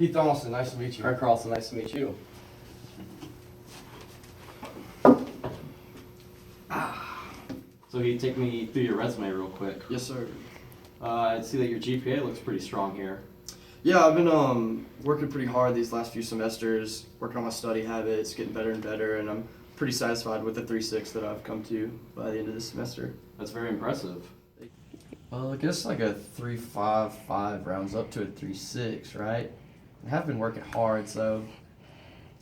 Heath Donaldson, nice to meet you. Art Carlson, nice to meet you. So you take me through your resume real quick. Yes, sir. I see that your GPA looks pretty strong here. Yeah, I've been working pretty hard these last few semesters, working on my study habits, getting better and better, and I'm pretty satisfied with the 3.6 that I've come to by the end of this semester. That's very impressive. Well, I guess like a 3.55 rounds up to a 3.6, right? I have been working hard, so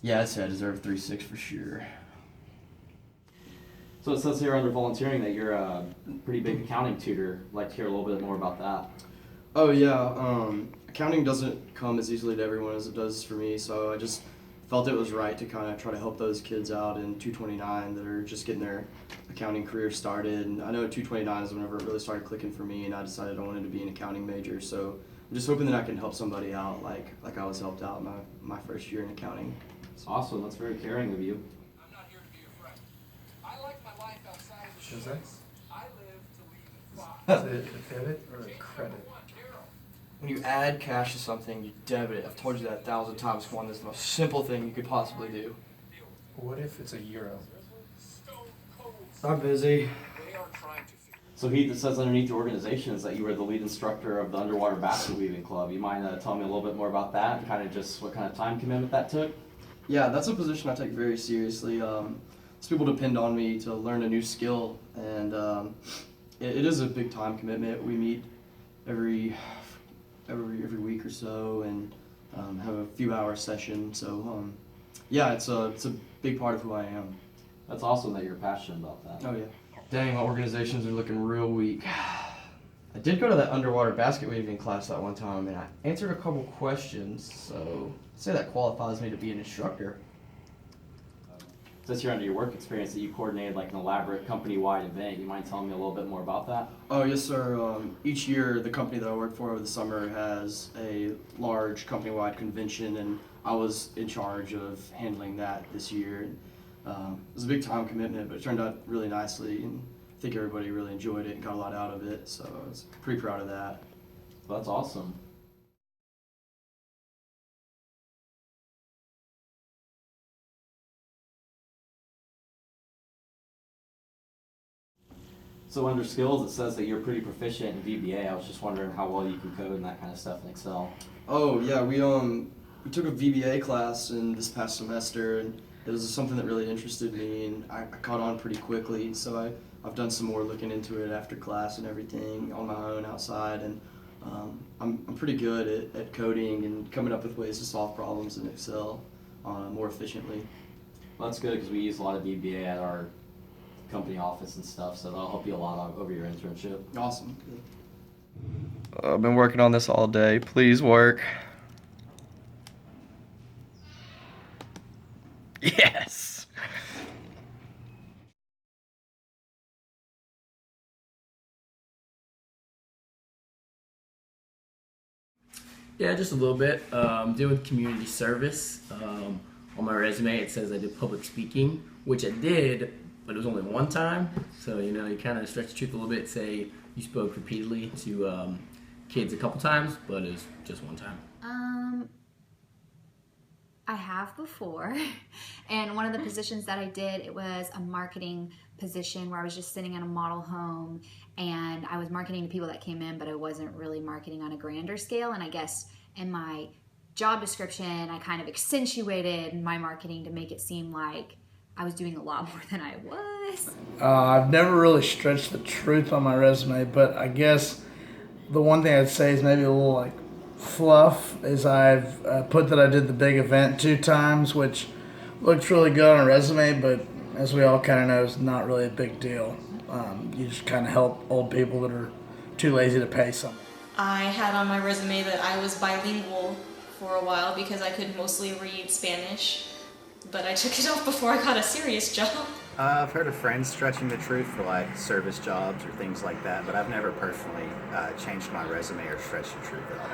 yeah, I'd say I deserve a 3.6 for sure. So it says here under volunteering that you're a pretty big accounting tutor. I'd like to hear a little bit more about that. Oh yeah, accounting doesn't come as easily to everyone as it does for me, so I just felt it was right to kind of try to help those kids out in 229 that are just getting their accounting career started. And I know 229 is whenever it really started clicking for me, and I decided I wanted to be an accounting major. So I'm just hoping that I can help somebody out like I was helped out my first year in accounting. It's awesome. That's very caring of you. I'm not here to be your friend. I like my life outside of the Is show. that? I live to leave at 5. Is it a debit or a credit? When you add cash to something, you debit it. I've told you that 1,000 times. Come on, this is the most simple thing you could possibly do. What if it's a euro? I'm busy. They are trying to figure So Heath, it says underneath your organization is that you were the lead instructor of the Underwater Basket Weaving Club. You mind telling me a little bit more about that and kind of just what kind of time commitment that took? Yeah, that's a position I take very seriously. Some people depend on me to learn a new skill, and it is a big time commitment. We meet every week or so and have a few hour session. So yeah, it's a big part of who I am. That's awesome that you're passionate about that. Oh yeah. Dang, my organizations are looking real weak. I did go to that underwater basket weaving class that one time, and I answered a couple questions, so I'd say that qualifies me to be an instructor. It says here under your work experience that you coordinated like an elaborate company-wide event. You mind telling me a little bit more about that? Oh yes, sir. Each year, the company that I work for over the summer has a large company-wide convention, and I was in charge of handling that this year. It was a big time commitment, but it turned out really nicely, and I think everybody really enjoyed it and got a lot out of it, so I was pretty proud of that. That's awesome. So under skills, it says that you're pretty proficient in VBA. I was just wondering how well you can code and that kind of stuff in Excel. Oh yeah, we took a VBA class in this past semester, and it was something that really interested me, and I caught on pretty quickly. So I've done some more looking into it after class and everything on my own outside, and I'm pretty good at coding and coming up with ways to solve problems in Excel more efficiently. Well, that's good because we use a lot of VBA at our company office and stuff, so that'll help you a lot over your internship. Awesome. I've been working on this all day. Please work. Yes! Yeah, just a little bit. Deal with community service. On my resume, it says I did public speaking, which I did, but it was only one time. So you kind of stretch the truth a little bit. Say you spoke repeatedly to kids a couple times, but it was just one time. I have before, and one of the positions that I did, it was a marketing position where I was just sitting in a model home and I was marketing to people that came in, but I wasn't really marketing on a grander scale. And I guess in my job description, I kind of accentuated my marketing to make it seem like I was doing a lot more than I was. I've never really stretched the truth on my resume, but I guess the one thing I'd say is maybe a little like fluff is I've put that I did the big event 2 times, which looks really good on a resume, but as we all kind of know, is not really a big deal. You just kind of help old people that are too lazy to pay someone. I had on my resume that I was bilingual for a while because I could mostly read Spanish, but I took it off before I got a serious job. I've heard of friends stretching the truth for like service jobs or things like that, but I've never personally changed my resume or stretched the truth at all.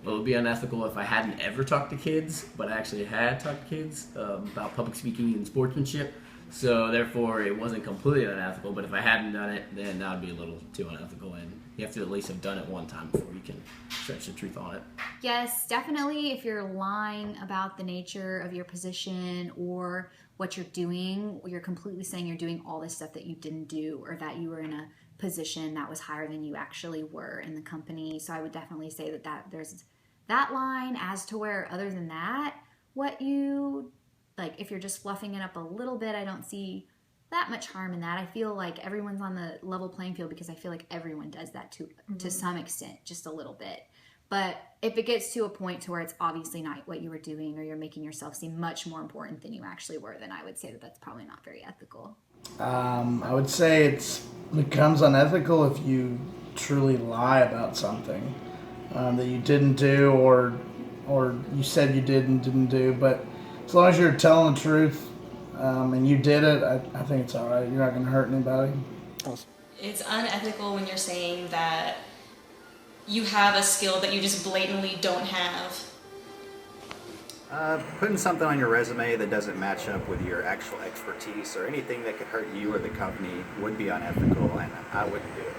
Well, it would be unethical if I hadn't ever talked to kids, but I actually had talked to kids about public speaking and sportsmanship. So therefore, it wasn't completely unethical, but if I hadn't done it, then that would be a little too unethical and You have to at least have done it one time before you can stretch the truth on it. Yes, definitely. If you're lying about the nature of your position or what you're doing, or you're completely saying you're doing all this stuff that you didn't do, or that you were in a position that was higher than you actually were in the company. So I would definitely say that there's that line. As to where, other than that, what you, like, if you're just fluffing it up a little bit, I don't see that much harm in that. I feel like everyone's on the level playing field, because I feel like everyone does that to some extent, just a little bit. But if it gets to a point to where it's obviously not what you were doing, or you're making yourself seem much more important than you actually were, then I would say that that's probably not very ethical. I would say it becomes unethical if you truly lie about something that you didn't do, or you said you did and didn't do. But as long as you're telling the truth and you did it, I think it's all right. You're not going to hurt anybody. It's unethical when you're saying that you have a skill that you just blatantly don't have. Putting something on your resume that doesn't match up with your actual expertise or anything that could hurt you or the company would be unethical, and I wouldn't do it.